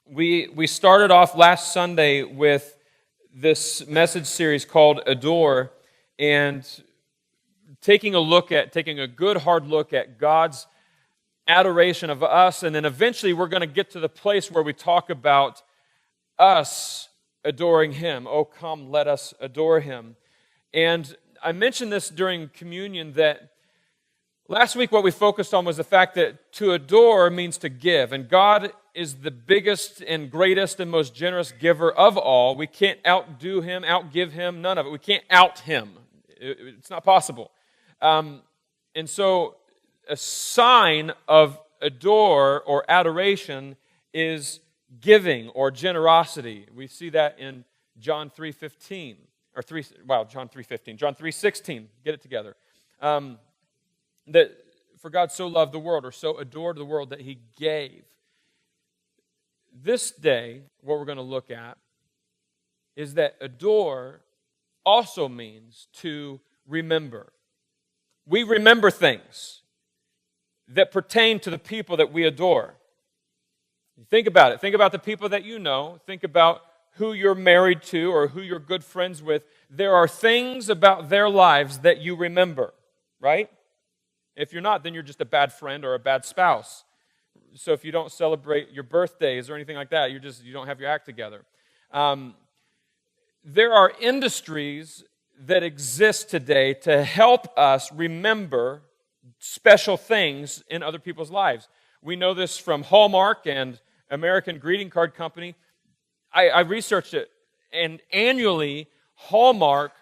We started off last Sunday with this message series called Adore, and taking a good hard look at God's adoration of us, and then eventually we're going to get to the place where we talk about us adoring Him. Oh, come, let us adore Him. And I mentioned this during communion that last week what we focused on was the fact that to adore means to give, and God is the biggest and greatest and most generous giver of all. We can't outdo Him, outgive Him, none of it. We can't out Him. It's not possible. And so a sign of adore or adoration is giving or generosity. We see that in John 3:15 John 3:16. Get it together. That for God so loved the world, or so adored the world, that He gave. This day, what we're going to look at is that adore also means to remember. We remember things that pertain to the people that we adore. Think about it. Think about the people that you know. Think about who you're married to or who you're good friends with. There are things about their lives that you remember, right? If you're not, then you're just a bad friend or a bad spouse. So if you don't celebrate your birthdays or anything like that, you don't have your act together. There are industries that exist today to help us remember special things in other people's lives. We know this from Hallmark and American Greeting Card Company. I researched it, and annually, Hallmark,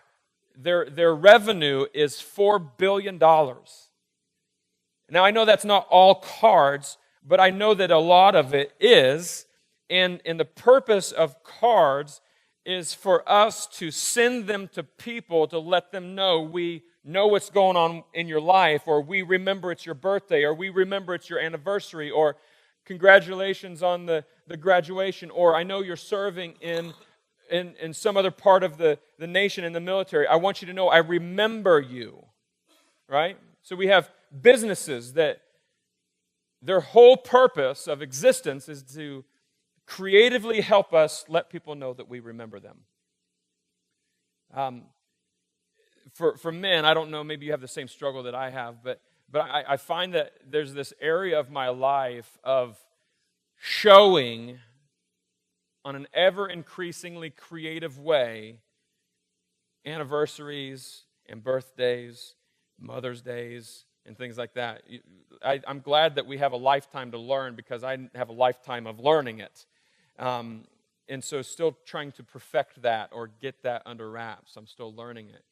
their revenue is $4 billion. Now, I know that's not all cards, but I know that a lot of it is, and the purpose of cards is for us to send them to people to let them know we know what's going on in your life, or we remember it's your birthday, or we remember it's your anniversary, or congratulations on the graduation, or I know you're serving in some other part of the nation in the military. I want you to know I remember you, right? So we have businesses that their whole purpose of existence is to creatively help us let people know that we remember them. For men, I don't know, maybe you have the same struggle that I have, but I find that there's this area of my life of showing on an ever-increasingly creative way anniversaries and birthdays, Mother's Days, and things like that. I'm glad that we have a lifetime to learn, because I have a lifetime of learning it. And so still trying to perfect that or get that under wraps. I'm still learning it.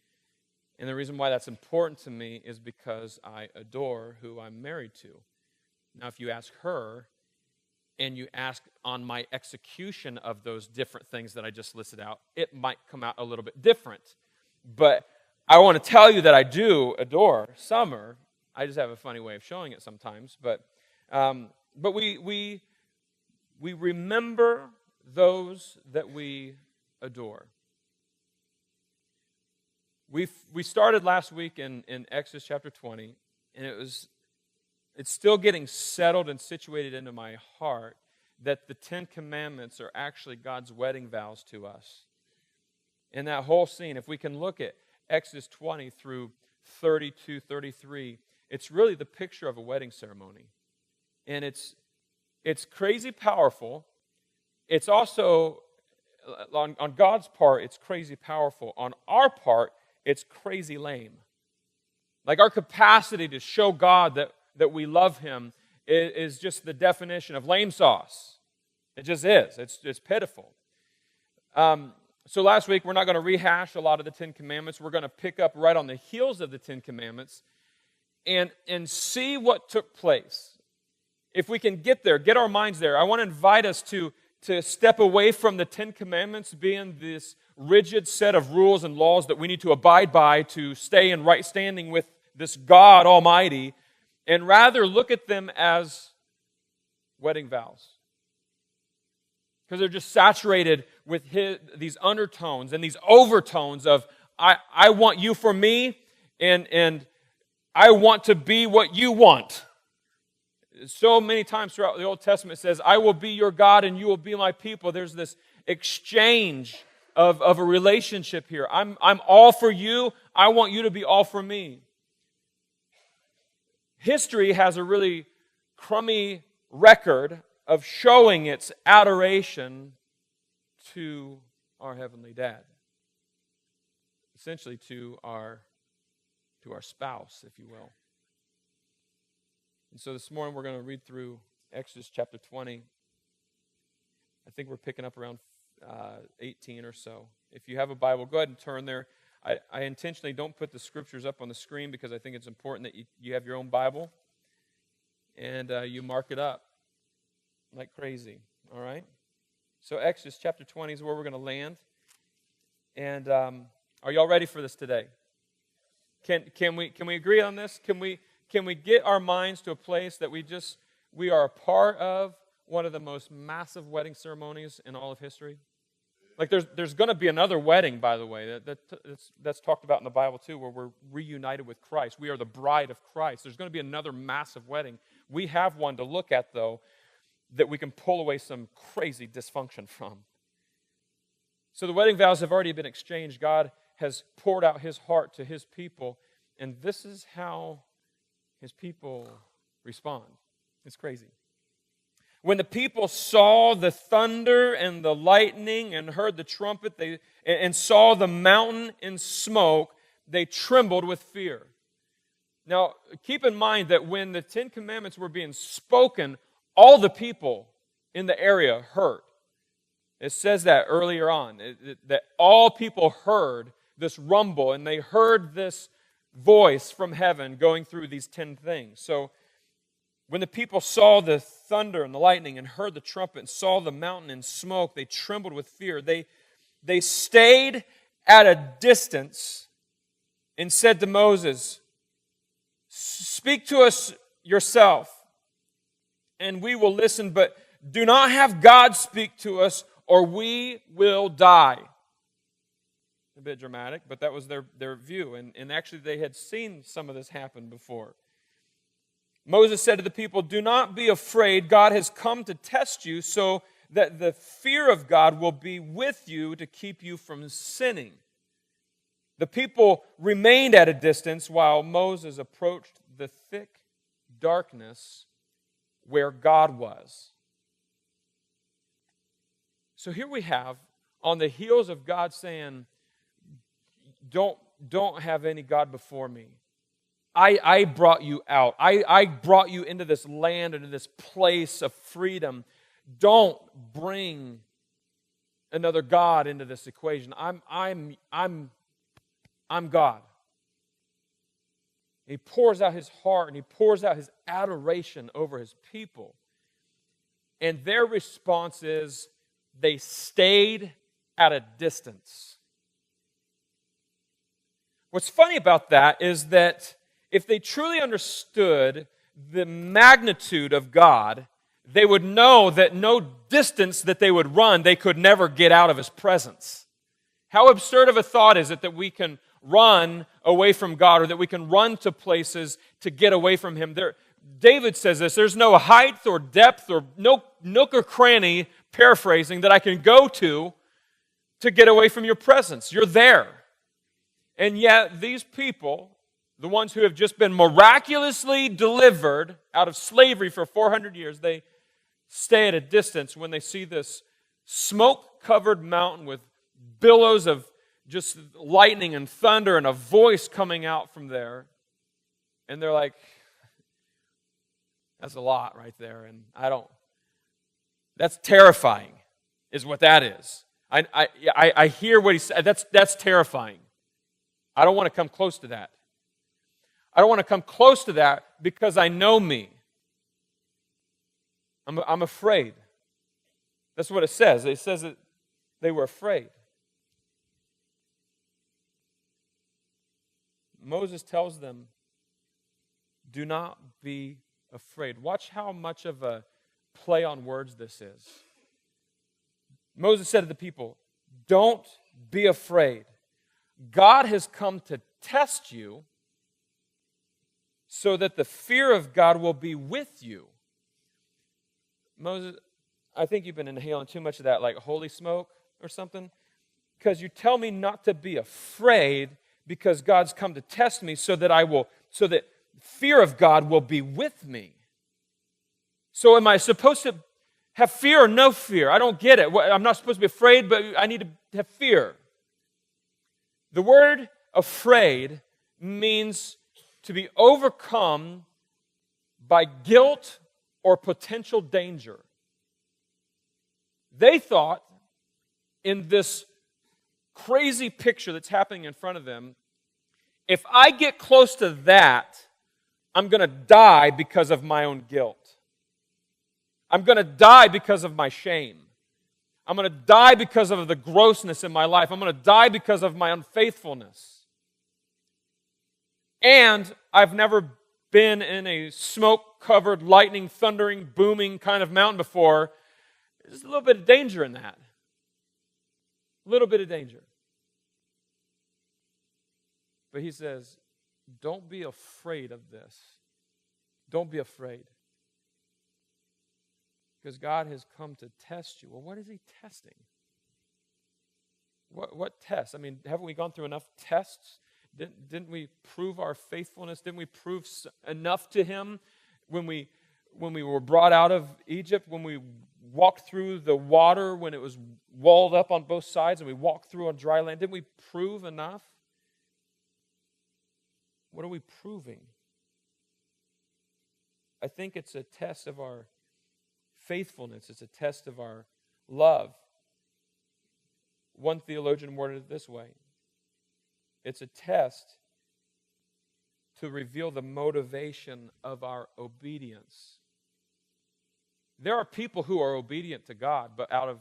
And the reason why that's important to me is because I adore who I'm married to. Now, if you ask her, and you ask on my execution of those different things that I just listed out, it might come out a little bit different. But I want to tell you that I do adore Summer. I just have a funny way of showing it sometimes. But we remember those that we adore. We started last week in Exodus chapter 20, and it's still getting settled and situated into my heart that the Ten Commandments are actually God's wedding vows to us. In that whole scene, if we can look at Exodus 20 through 32, 33, it's really the picture of a wedding ceremony. And it's crazy powerful. It's also, on God's part, it's crazy powerful. On our part, it's crazy lame. Like, our capacity to show God that we love Him is just the definition of lame sauce. It just is. It's pitiful. So last week, we're not going to rehash a lot of the Ten Commandments. We're going to pick up right on the heels of the Ten Commandments and see what took place. If we can get there, get our minds there, I want to invite us to step away from the Ten Commandments being this rigid set of rules and laws that we need to abide by to stay in right standing with this God Almighty, and rather look at them as wedding vows. Because they're just saturated with these undertones and these overtones of, I want you for me, and I want to be what you want. So many times throughout the Old Testament it says, I will be your God and you will be my people. There's this exchange of a relationship here. I'm all for you. I want you to be all for me. History has a really crummy record of showing its adoration to our Heavenly Dad. Essentially to our spouse, if you will. And so this morning we're going to read through Exodus chapter 20. I think we're picking up around 18 or so. If you have a Bible, go ahead and turn there. I intentionally don't put the scriptures up on the screen because I think it's important that you have your own Bible and you mark it up like crazy, all right? So Exodus chapter 20 is where we're going to land. And are y'all ready for this today? Can we agree on this? Can we get our minds to a place that we are a part of one of the most massive wedding ceremonies in all of history? Like there's going to be another wedding, by the way, that's talked about in the Bible too, where we're reunited with Christ. We are the bride of Christ. There's going to be another massive wedding. We have one to look at, though, that we can pull away some crazy dysfunction from. So the wedding vows have already been exchanged. God has poured out His heart to His people, and this is how His people respond. It's crazy. When the people saw the thunder and the lightning and heard the trumpet and saw the mountain in smoke, they trembled with fear. Now, keep in mind that when the Ten Commandments were being spoken, all the people in the area heard. It says that earlier on, that all people heard this rumble, and they heard this voice from heaven going through these 10 things. So, when the people saw the thunder and the lightning and heard the trumpet and saw the mountain in smoke, they trembled with fear. They stayed at a distance and said to Moses, "Speak to us yourself, and we will listen, but do not have God speak to us, or we will die." A bit dramatic, but that was their view. And actually they had seen some of this happen before. Moses said to the people, "Do not be afraid. God has come to test you so that the fear of God will be with you to keep you from sinning." The people remained at a distance while Moses approached the thick darkness where God was. So here we have, on the heels of God saying, don't have any God before me. I brought you out. I brought you into this land, into this place of freedom. Don't bring another God into this equation. I'm God. He pours out His heart and He pours out His adoration over His people. And their response is they stayed at a distance. What's funny about that is that if they truly understood the magnitude of God, they would know that no distance that they would run, they could never get out of His presence. How absurd of a thought is it that we can run away from God, or that we can run to places to get away from Him? David says this, there's no height or depth or no nook or cranny, paraphrasing, that I can go to get away from your presence. You're there. And yet these people, the ones who have just been miraculously delivered out of slavery for 400 years, they stay at a distance when they see this smoke-covered mountain with billows of just lightning and thunder and a voice coming out from there. And they're like, that's a lot right there. And that's terrifying, is what that is. I hear what he said. That's terrifying. I don't want to come close to that. I don't want to come close to that because I know me. I'm afraid. That's what it says. It says that they were afraid. Moses tells them, do not be afraid. Watch how much of a play on words this is. Moses said to the people, don't be afraid. God has come to test you so that the fear of God will be with you Moses, I think you've been inhaling too much of that, like holy smoke or something, because you tell me not to be afraid because God's come to test me so that fear of God will be with me. So am I supposed to have fear or no fear? I don't get it. I'm not supposed to be afraid, but I need to have fear. The word afraid means to be overcome by guilt or potential danger. They thought in this crazy picture that's happening in front of them, if I get close to that, I'm going to die because of my own guilt. I'm going to die because of my shame. I'm going to die because of the grossness in my life. I'm going to die because of my unfaithfulness. And I've never been in a smoke-covered, lightning, thundering, booming kind of mountain before. There's a little bit of danger in that. A little bit of danger. But he says, don't be afraid of this. Don't be afraid. Because God has come to test you. Well, what is he testing? What tests? I mean, haven't we gone through enough tests? Didn't we prove our faithfulness? Didn't we prove enough to him when we were brought out of Egypt, when we walked through the water, when it was walled up on both sides, and we walked through on dry land? Didn't we prove enough? What are we proving? I think it's a test of our faithfulness. It's a test of our love. One theologian worded it this way. It's a test to reveal the motivation of our obedience. There are people who are obedient to God, but out of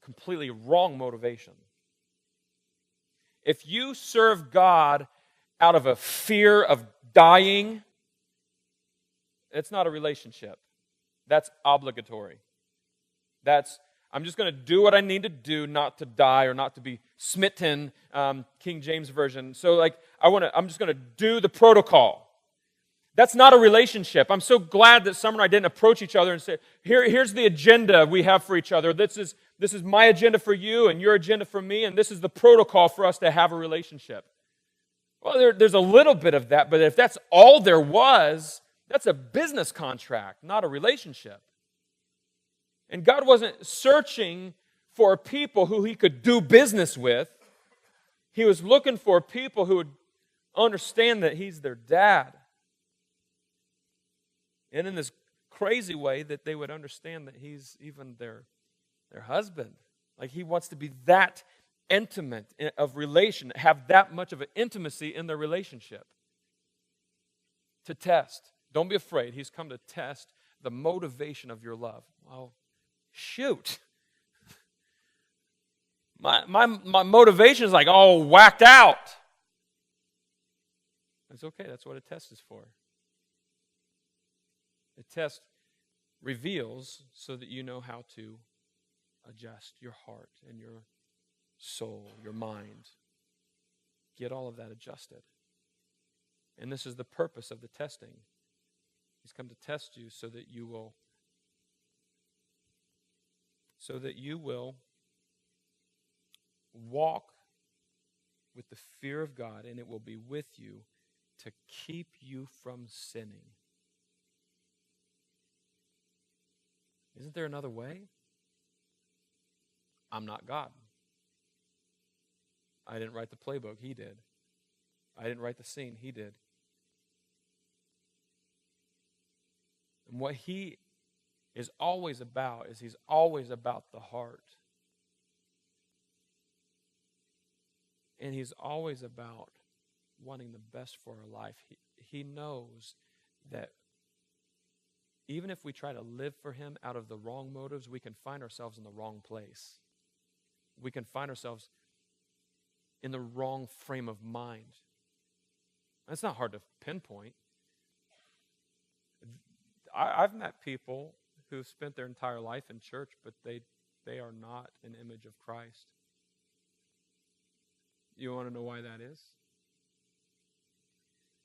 completely wrong motivation. If you serve God out of a fear of dying, it's not a relationship. That's obligatory. I'm just going to do what I need to do not to die or not to be smitten, King James Version. So I'm just going to do the protocol. That's not a relationship. I'm so glad that Summer and I didn't approach each other and say, here's the agenda we have for each other. This is my agenda for you and your agenda for me, and this is the protocol for us to have a relationship. Well, there's a little bit of that, but if that's all there was, that's a business contract, not a relationship. And God wasn't searching for people who he could do business with. He was looking for people who would understand that he's their dad. And in this crazy way that they would understand that he's even their husband. Like he wants to be that intimate of relation, have that much of an intimacy in their relationship. To test. Don't be afraid. He's come to test the motivation of your love. Well, shoot. My motivation is like all whacked out. It's okay. That's what a test is for. A test reveals so that you know how to adjust your heart and your soul, your mind. Get all of that adjusted. And this is the purpose of the testing. He's come to test you so that you will walk with the fear of God, and it will be with you to keep you from sinning. Isn't there another way? I'm not God. I didn't write the playbook. He did. I didn't write the scene. He did. And what he is always about is he's always about the heart. And he's always about wanting the best for our life. He knows that even if we try to live for him out of the wrong motives, we can find ourselves in the wrong place. We can find ourselves in the wrong frame of mind. That's not hard to pinpoint. I've met people who've spent their entire life in church, but they are not an image of Christ. You want to know why that is?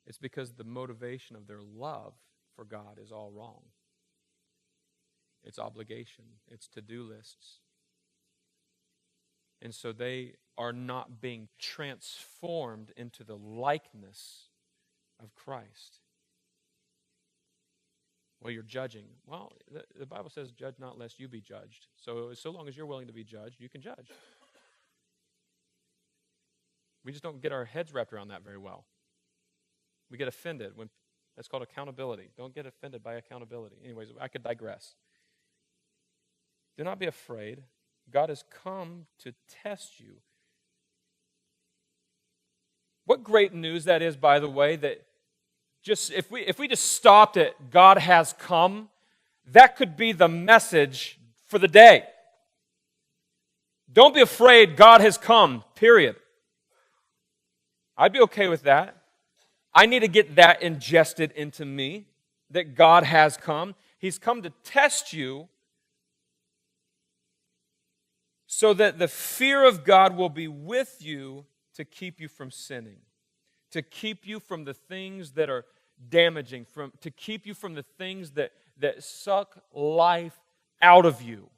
It's because the motivation of their love for God is all wrong. it's obligation, it's to-do lists. And so they are not being transformed into the likeness of Christ. Well, you're judging. Well, the Bible says, judge not lest you be judged. So long as you're willing to be judged, you can judge. We just don't get our heads wrapped around that very well. We get offended when that's called accountability. Don't get offended by accountability. Anyways, I could digress. Do not be afraid. God has come to test you. What great news that is, by the way, that just if we just stopped at God has come, that could be the message for the day. Don't be afraid, God has come, period. I'd be okay with that. I need to get that ingested into me, that God has come. He's come to test you so that the fear of God will be with you to keep you from sinning, to keep you from the things that are damaging, to keep you from the things that suck life out of you.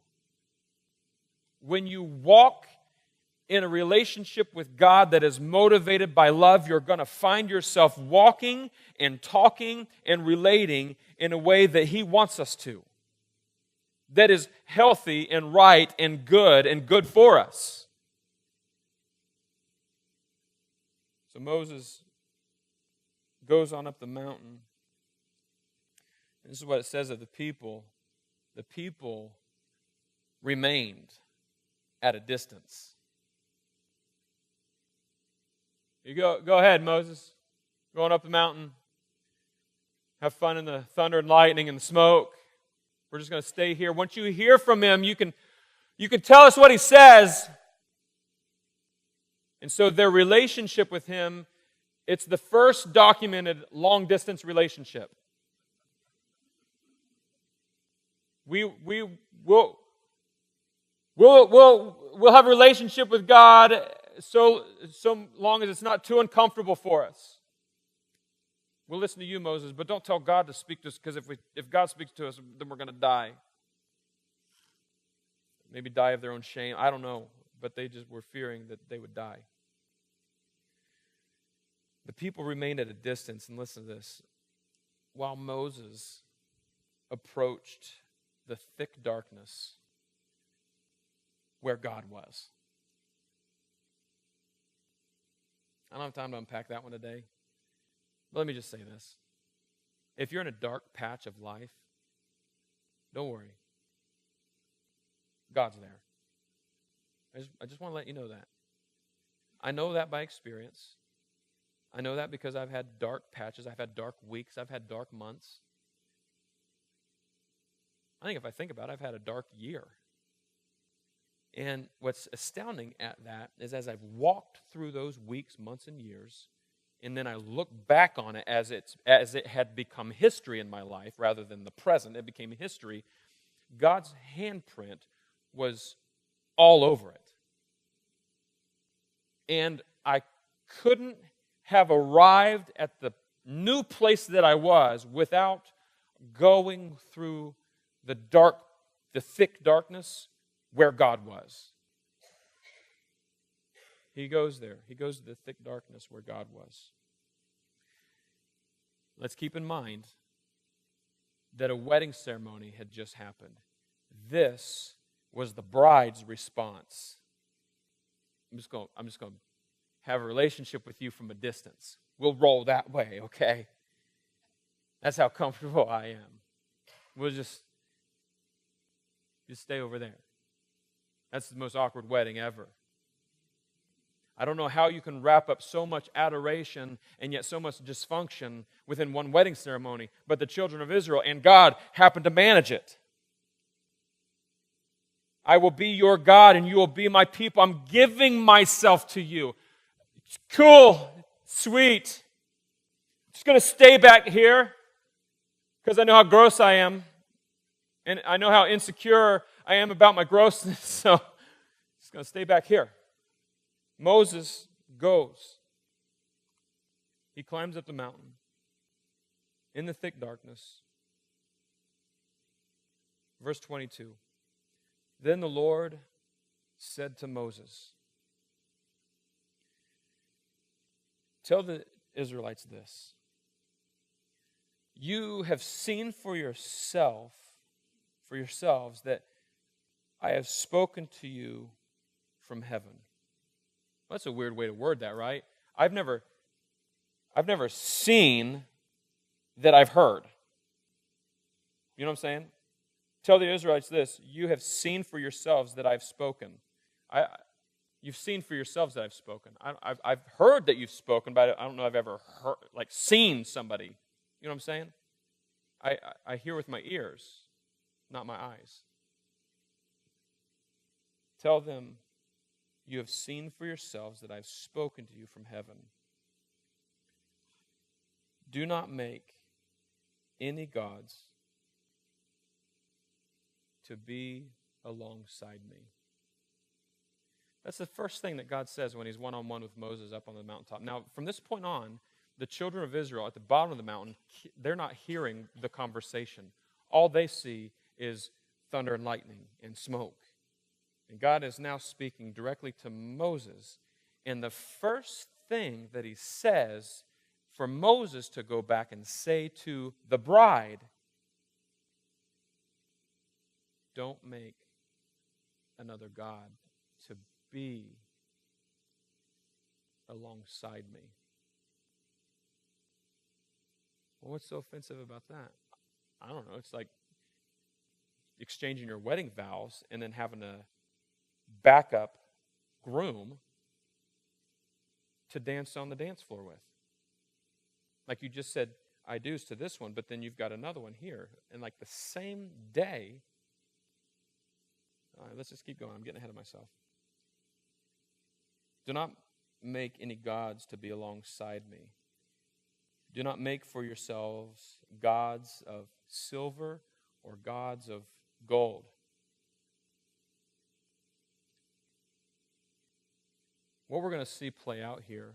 When you walk in a relationship with God that is motivated by love, you're going to find yourself walking and talking and relating in a way that He wants us to, that is healthy and right and good for us. So Moses goes on up the mountain. This is what it says of the people. The people remained at a distance. You go ahead, Moses. Going up the mountain. Have fun in the thunder and lightning and the smoke. We're just going to stay here. Once you hear from Him, you can tell us what He says. And so their relationship with Him, it's the first documented long-distance relationship. We'll have a relationship with God so long as it's not too uncomfortable for us. We'll listen to you, Moses, but don't tell God to speak to us, because if God speaks to us, then we're going to die. Maybe die of their own shame. I don't know, but they just were fearing that they would die. The people remained at a distance, and listen to this. While Moses approached the thick darkness where God was. I don't have time to unpack that one today. But let me just say this. If you're in a dark patch of life, don't worry. God's there. I just want to let you know that. I know that by experience. I know that because I've had dark patches. I've had dark weeks. I've had dark months. I think if I think about it, I've had a dark year. And what's astounding at that is as I've walked through those weeks, months, and years, and then I look back on it as it had become history in my life rather than the present, it became history, God's handprint was all over it. And I couldn't have arrived at the new place that I was without going through the thick darkness where God was. He goes there. He goes to the thick darkness where God was. Let's keep in mind that a wedding ceremony had just happened. This was the bride's response. I'm just going to have a relationship with you from a distance. We'll roll that way, okay? That's how comfortable I am. We'll just stay over there. That's the most awkward wedding ever. I don't know how you can wrap up so much adoration and yet so much dysfunction within one wedding ceremony, but the children of Israel and God happened to manage it. I will be your God and you will be my people. I'm giving myself to you. It's cool, sweet. I'm just going to stay back here because I know how gross I am and I know how insecure I am about my grossness, so I'm just going to stay back here. Moses goes. He climbs up the mountain in the thick darkness. Verse 22. Then the Lord said to Moses, tell the Israelites this. You have seen for yourselves that I have spoken to you from heaven. That's a weird way to word that, right? I've never seen that I've heard. You know what I'm saying? Tell the Israelites this. You have seen for yourselves that I've spoken. You've seen for yourselves that I've spoken. I've heard that you've spoken, but I don't know if I've ever heard, seen somebody. You know what I'm saying? I hear with my ears, not my eyes. Tell them, you have seen for yourselves that I've spoken to you from heaven. Do not make any gods to be alongside me. That's the first thing that God says when he's one-on-one with Moses up on the mountaintop. Now, from this point on, the children of Israel at the bottom of the mountain, they're not hearing the conversation. All they see is thunder and lightning and smoke. And God is now speaking directly to Moses. And the first thing that he says for Moses to go back and say to the bride, don't make another God to be alongside me. Well, what's so offensive about that? I don't know. It's like exchanging your wedding vows and then having a backup groom to dance on the dance floor with. Like you just said I do's to this one, but then you've got another one here. And like the same day, all right, let's just keep going. I'm getting ahead of myself. Do not make any gods to be alongside me. Do not make for yourselves gods of silver or gods of gold. What we're going to see play out here,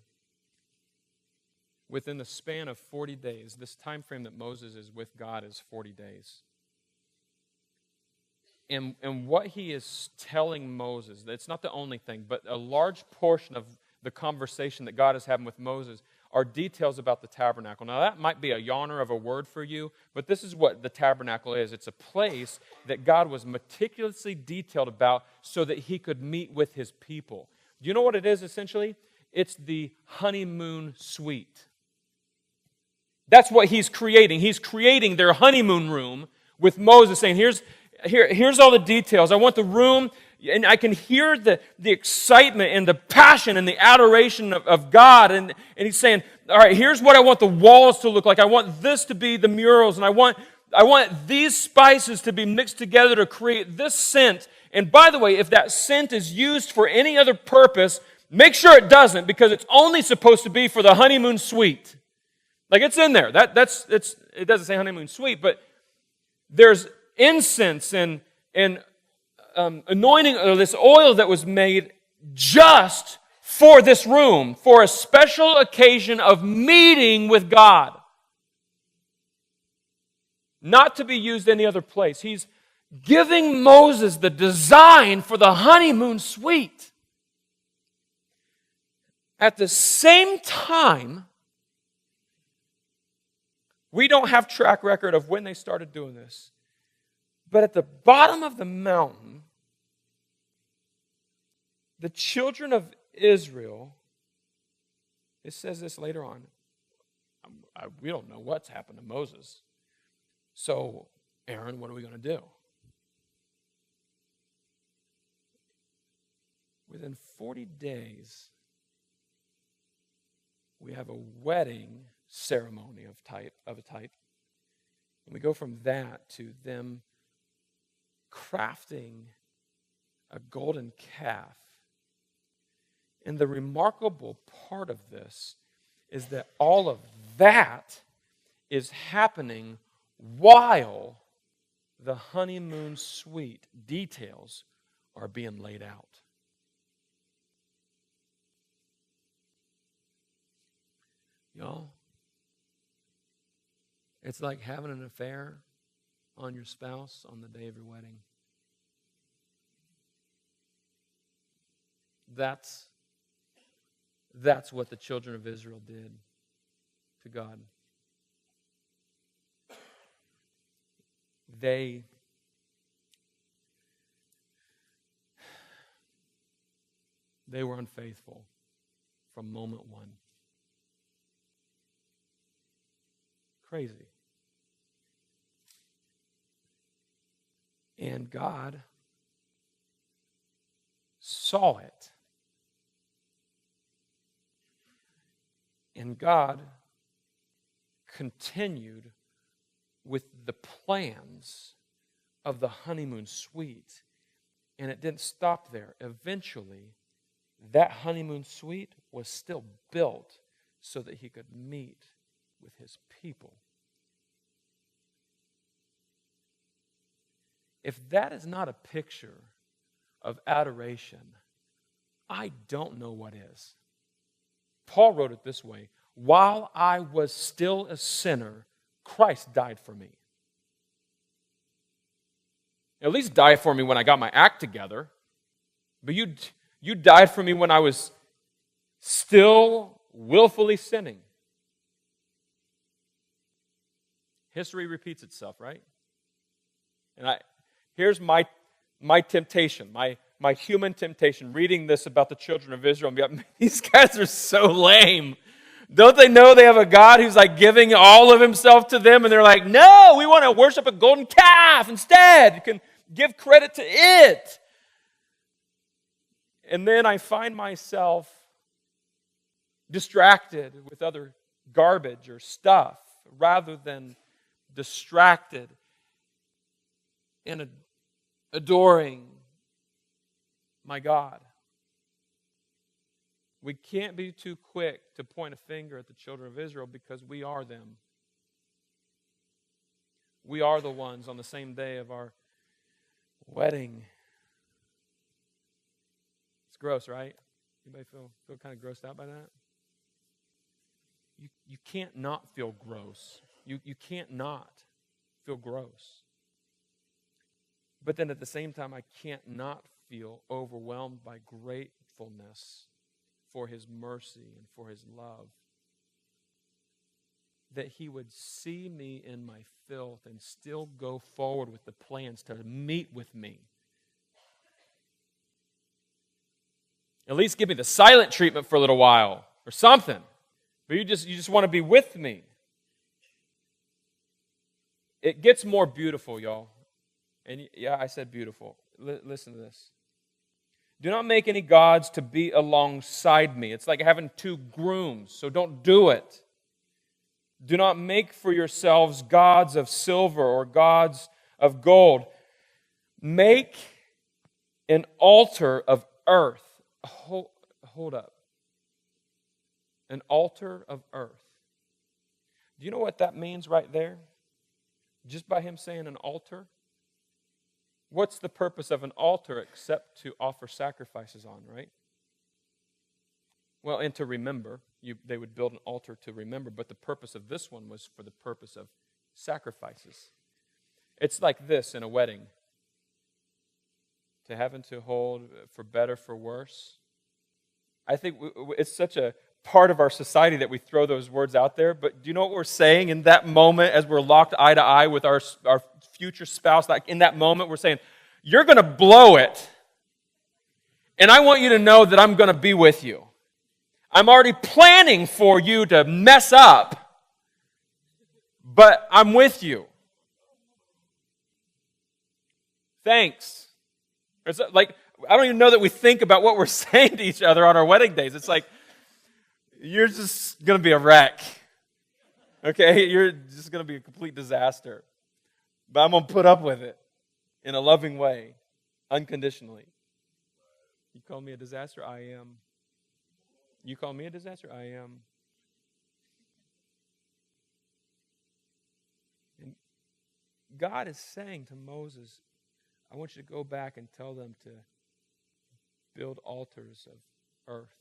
within the span of 40 days, this time frame that Moses is with God is 40 days. And what he is telling Moses, it's not the only thing, but a large portion of the conversation that God is having with Moses are details about the tabernacle. Now, that might be a yawner of a word for you, but this is what the tabernacle is. It's a place that God was meticulously detailed about so that he could meet with his people. Do you know what it is, essentially? It's the honeymoon suite. That's what he's creating. He's creating their honeymoon room with Moses, saying, here's all the details. I want the room, and I can hear the excitement and the passion and the adoration of God. And he's saying, all right, here's what I want the walls to look like. I want this to be the murals, and I want these spices to be mixed together to create this scent. And by the way, if that scent is used for any other purpose, make sure it doesn't, because it's only supposed to be for the honeymoon suite. Like, it's in there. It doesn't say honeymoon suite, but there's incense and anointing, or this oil that was made just for this room, for a special occasion of meeting with God. Not to be used any other place. He's giving Moses the design for the honeymoon suite. At the same time, we don't have track record of when they started doing this. But at the bottom of the mountain, the children of Israel, it says this later on, we don't know what's happened to Moses. So, Aaron, what are we going to do? Within 40 days, we have a wedding ceremony of a type. And we go from that to them crafting a golden calf. And the remarkable part of this is that all of that is happening while the honeymoon suite details are being laid out. Y'all, it's like having an affair on your spouse on the day of your wedding. That's what the children of Israel did to God. They were unfaithful from moment one. Crazy. And God saw it. And God continued with the plans of the honeymoon suite. And it didn't stop there. Eventually, that honeymoon suite was still built so that he could meet with his people. If that is not a picture of adoration, I don't know what is. Paul wrote it this way: while I was still a sinner, Christ died for me. At least die for me when I got my act together. But you died for me when I was still willfully sinning. History repeats itself, right? And here's my temptation, my human temptation, reading this about the children of Israel. And these guys are so lame. Don't they know they have a God who's like giving all of himself to them? And they're like, no, we want to worship a golden calf instead. You can give credit to it. And then I find myself distracted with other garbage or stuff rather than distracted and adoring my God. We can't be too quick to point a finger at the children of Israel because we are them. We are the ones on the same day of our wedding. It's gross, right? Anybody feel kind of grossed out by that? You can't not feel gross. You can't not feel gross. But then at the same time, I can't not feel overwhelmed by gratefulness for his mercy and for his love. That he would see me in my filth and still go forward with the plans to meet with me. At least give me the silent treatment for a little while or something. But you just want to be with me. It gets more beautiful, y'all. And yeah, I said beautiful. Listen to this. Do not make any gods to be alongside me. It's like having two grooms, so don't do it. Do not make for yourselves gods of silver or gods of gold. Make an altar of earth. Hold up. An altar of earth. Do you know what that means right there? Just by him saying an altar? What's the purpose of an altar except to offer sacrifices on, right? Well, and to remember. They would build an altar to remember, but the purpose of this one was for the purpose of sacrifices. It's like this in a wedding. To have and to hold, for better, for worse. I think it's such a part of our society that we throw those words out there, but do you know what we're saying in that moment as we're locked eye to eye with our future spouse? Like in that moment, we're saying, you're going to blow it, and I want you to know that I'm going to be with you. I'm already planning for you to mess up, but I'm with you. Thanks. It's like, I don't even know that we think about what we're saying to each other on our wedding days. It's like, you're just going to be a wreck. Okay? You're just going to be a complete disaster. But I'm going to put up with it in a loving way, unconditionally. You call me a disaster? I am. You call me a disaster? I am. And God is saying to Moses, I want you to go back and tell them to build altars of earth.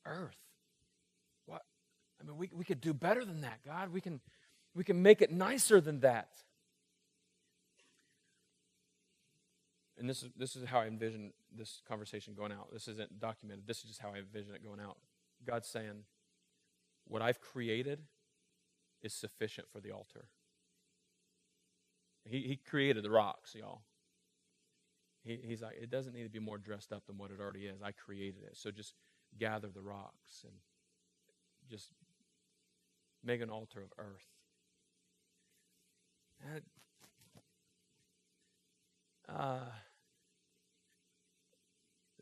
Earth. What? I mean, we could do better than that, God. We can We can make it nicer than that. And this is how I envision this conversation going out. This isn't documented. This is just how I envision it going out. God's saying, what I've created is sufficient for the altar. He created the rocks, y'all. He's like, it doesn't need to be more dressed up than what it already is. I created it. So just gather the rocks and just make an altar of earth.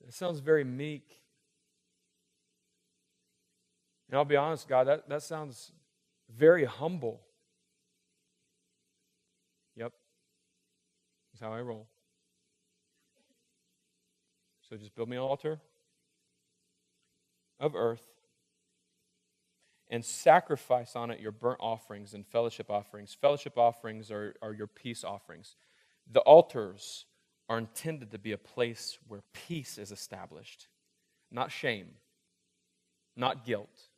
It sounds very meek. And I'll be honest, God, that sounds very humble. Yep. That's how I roll. So just build me an altar of earth and sacrifice on it your burnt offerings and fellowship offerings. Fellowship offerings are your peace offerings. The altars are intended to be a place where peace is established. Not shame, not guilt,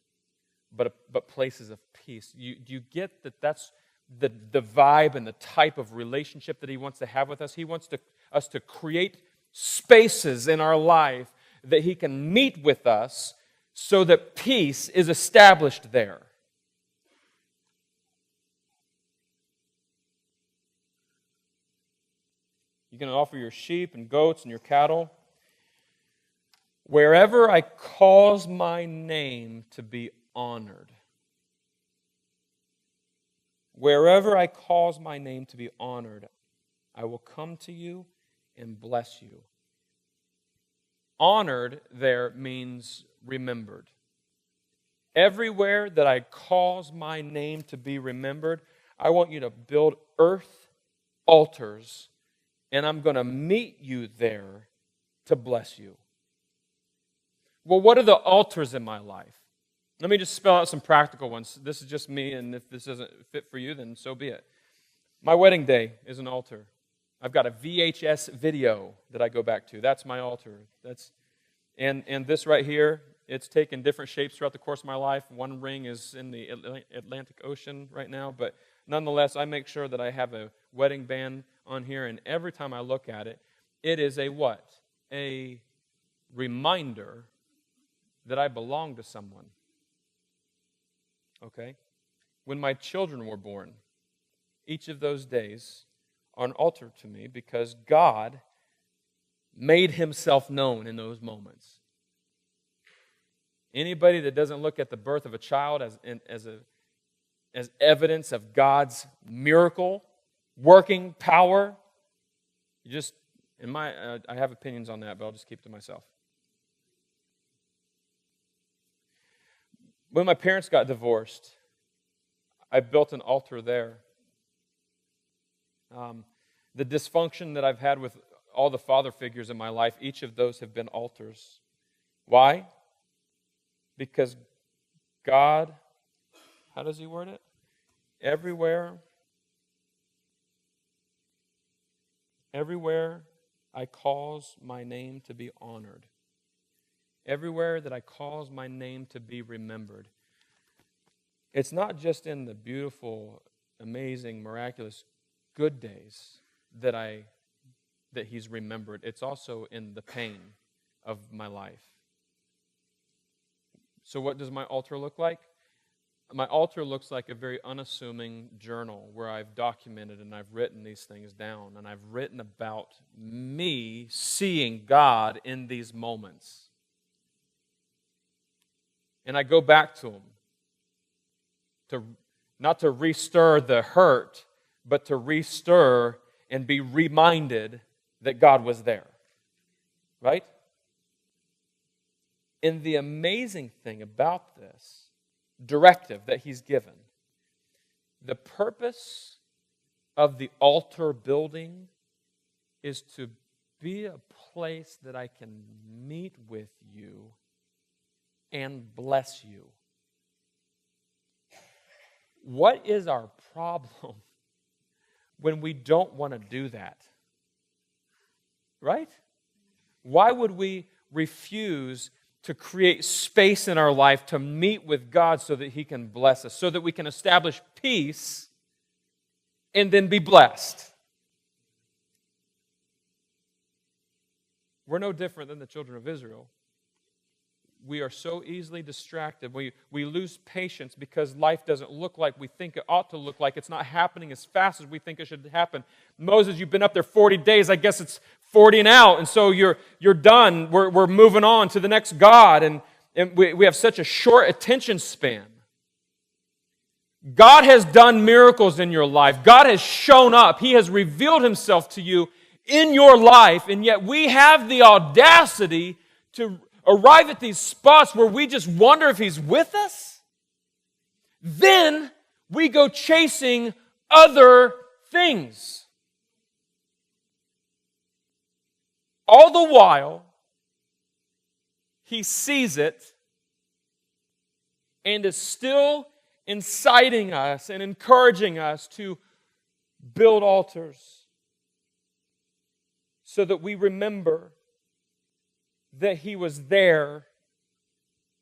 but places of peace. Do you get that that's the vibe and the type of relationship that he wants to have with us? He wants us to create spaces in our life that he can meet with us so that peace is established there. You can offer your sheep and goats and your cattle. Wherever I cause my name to be honored. Wherever I cause my name to be honored, I will come to you and bless you. Honored there means remembered. Everywhere that I cause my name to be remembered, I want you to build earth altars, and I'm going to meet you there to bless you. Well, what are the altars in my life? Let me just spell out some practical ones. This is just me, and if this doesn't fit for you, then so be it. My wedding day is an altar. I've got a VHS video that I go back to. That's my altar. And this right here, it's taken different shapes throughout the course of my life. One ring is in the Atlantic Ocean right now, but nonetheless, I make sure that I have a wedding band on here, and every time I look at it, it is a what? A reminder that I belong to someone. Okay? When my children were born, each of those days are an altar to me because God made himself known in those moments. Anybody that doesn't look at the birth of a child as evidence of God's miracle, working power, I have opinions on that, but I'll just keep it to myself. When my parents got divorced, I built an altar there. The dysfunction that I've had with all the father figures in my life, each of those have been altars. Why? Because God, how does he word it? Everywhere I cause my name to be honored. Everywhere that I cause my name to be remembered. It's not just in the beautiful, amazing, miraculous, good days that he's remembered. It's also in the pain of my life. So what does my altar look like? My altar looks like a very unassuming journal where I've documented and I've written these things down, and I've written about me seeing God in these moments. And I go back to him, not to restir the hurt, but to restir and be reminded that God was there. Right? And the amazing thing about this directive that he's given, the purpose of the altar building is to be a place that I can meet with you and bless you. What is our problem when we don't want to do that? Right? Why would we refuse to create space in our life to meet with God so that He can bless us, so that we can establish peace and then be blessed. We're no different than the children of Israel. We are so easily distracted. We lose patience because life doesn't look like we think it ought to look like. It's not happening as fast as we think it should happen. Moses, you've been up there 40 days. I guess it's 40 and out, and so you're done. We're moving on to the next God, and we have such a short attention span. God has done miracles in your life. God has shown up. He has revealed Himself to you in your life, and yet we have the audacity to arrive at these spots where we just wonder if He's with us. Then we go chasing other things. All the while, He sees it and is still inciting us and encouraging us to build altars so that we remember that He was there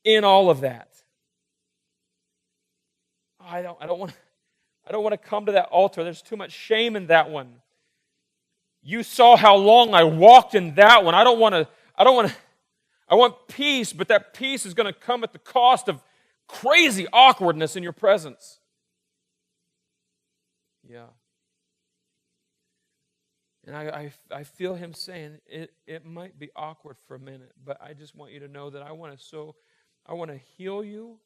in all of that. I don't want to come to that altar. There's too much shame in that one. You saw how long I walked in that one. I want peace, but that peace is going to come at the cost of crazy awkwardness in your presence. Yeah. And I feel Him saying, it might be awkward for a minute, but I just want you to know that I want to heal you,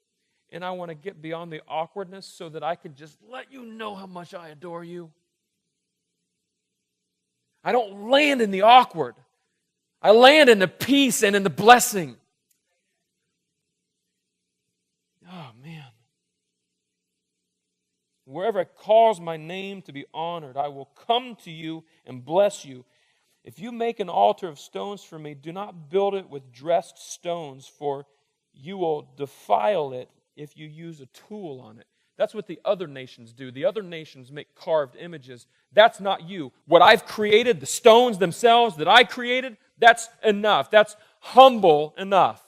and I want to get beyond the awkwardness so that I can just let you know how much I adore you. I don't land in the awkward. I land in the peace and in the blessing. Oh, man. Wherever it calls my name to be honored, I will come to you and bless you. If you make an altar of stones for me, do not build it with dressed stones, for you will defile it if you use a tool on it. That's what the other nations do. The other nations make carved images. That's not you. What I've created, the stones themselves that I created, that's enough. That's humble enough.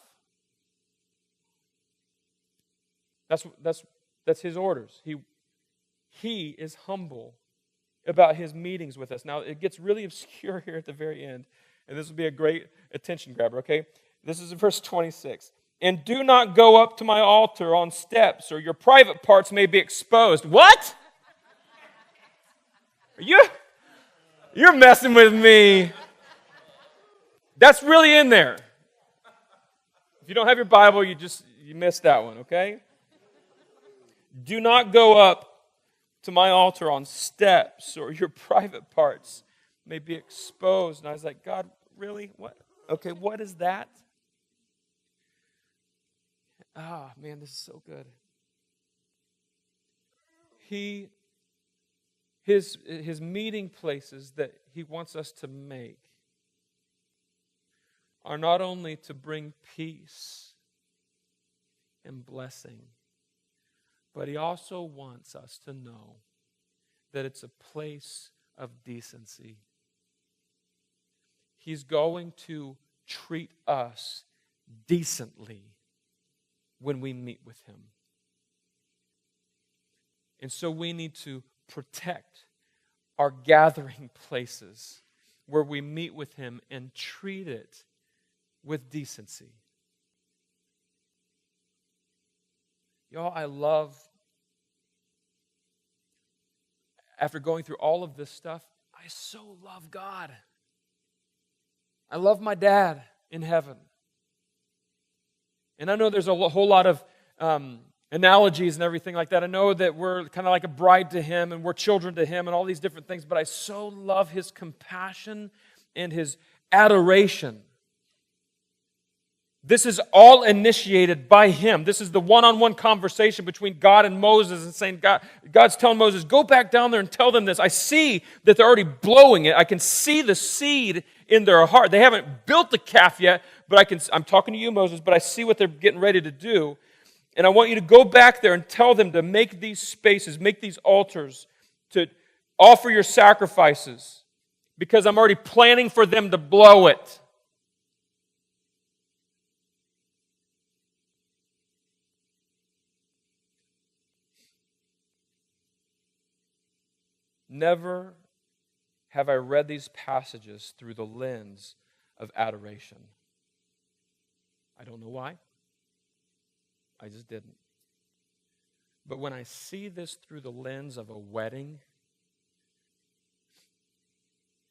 That's His orders. He is humble about His meetings with us. Now, it gets really obscure here at the very end, and this will be a great attention grabber, okay? This is in verse 26. And do not go up to my altar on steps, or your private parts may be exposed. What? You're messing with me. That's really in there. If you don't have your Bible, you missed that one, okay? Do not go up to my altar on steps, or your private parts may be exposed. And I was like, God, really? What? Okay, what is that? Ah, man, this is so good. His meeting places that He wants us to make are not only to bring peace and blessing, but He also wants us to know that it's a place of decency. He's going to treat us decently when we meet with Him. And so we need to protect our gathering places where we meet with Him and treat it with decency. Y'all, I love, after going through all of this stuff, I so love God. I love my dad in heaven. And I know there's a whole lot of analogies and everything like that. I know that we're kind of like a bride to Him and we're children to Him and all these different things, but I so love His compassion and His adoration. This is all initiated by Him. This is the one-on-one conversation between God and Moses and saying, God's telling Moses, go back down there and tell them this. I see that they're already blowing it. I can see the seed in their heart. They haven't built the calf yet, but I'm talking to you, Moses, but I see what they're getting ready to do. And I want you to go back there and tell them to make these spaces, make these altars, to offer your sacrifices, because I'm already planning for them to blow it. Never have I read these passages through the lens of adoration. I don't know why. I just didn't. But when I see this through the lens of a wedding,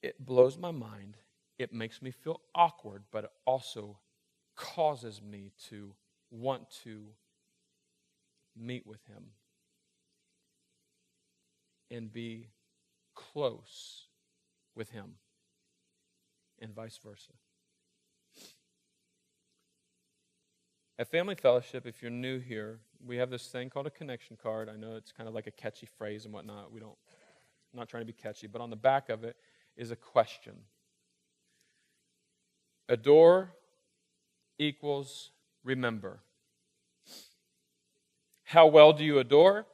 it blows my mind. It makes me feel awkward, but it also causes me to want to meet with him and be close with him, and vice versa. At Family Fellowship, if you're new here, we have this thing called a connection card. I know it's kind of like a catchy phrase and whatnot. I'm not trying to be catchy, but on the back of it is a question. Adore equals remember. How well do you adore?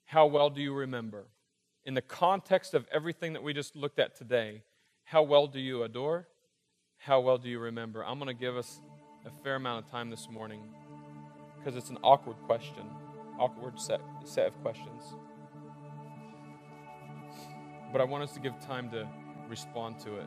How well do you remember? In the context of everything that we just looked at today, how well do you adore? How well do you remember? I'm going to give us a fair amount of time this morning because it's an awkward question, awkward set of questions. But I want us to give time to respond to it.